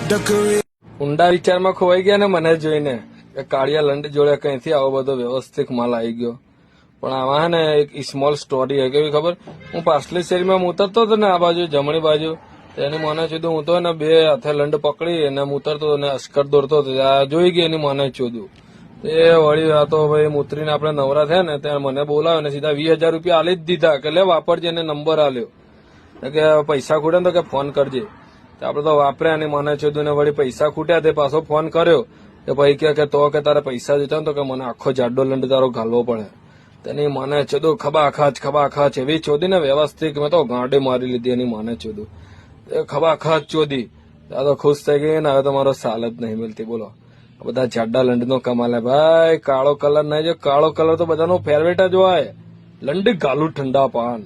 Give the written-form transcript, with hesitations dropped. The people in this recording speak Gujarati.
ઊંડા વિચારમાં ખોવાઈ ગયા ને મને જોઈને કે કાળિયા લંડ જોડે કઈથી આવો બધો વ્યવસ્થિત માલ આવી ગયો. પણ આમાં હે ને એક સ્મોલ સ્ટોરી હે, કેવી ખબર? હું પાછલી શેરીમાં ઉતરતો હતો ને આ બાજુ જમણી બાજુ, એની મને ચોદ્યું હું તો ને બે હાથે લંડ પકડી અને ઉતરતો ને અસ્કર દોડતો હતો, જોઈ ગઈ એની મને ચોદ્યું. એ વળી આ તો ભાઈ ઉતરીને આપણે નવરા થયા ને ત્યાં મને બોલાવ્યો ને સીધા 20,000 રૂપિયા આલી જ દીધા કે લે વાપરજે, એને નંબર આલ્યો કે પૈસા ખૂટે ને તો કે ફોન કરજે. આપડે તો વાપર્યા અને મને ચોદ્યું ને વળી પૈસા ખૂટ્યા તે પાછો ફોન કર્યો કે ભાઈ કે તો કે તારે પૈસા જોતા ને તો કે મને આખો જાડો લંડ તારો ઘાલવો પડે. તેની મને ચોદ્યું ખબાખાચ એવી ચોદી ને વ્યવસ્થિત, મેં તો ગાંડે મારી લીધી એની મને ચોદ્યું, ખબાખાચ ચોદી. આ તો ખુશ થઈ ગઈ ને હવે તો મારો સાલ જ નહીં મિલતી. બોલો, બધા જાડા લંડ નો કમાલ હે ભાઈ. કાળો કલર નહીં, જો કાળો કલર તો બધાનો ફેવરેટ જ હોય. લંડ ગાલું ઠંડા પાન.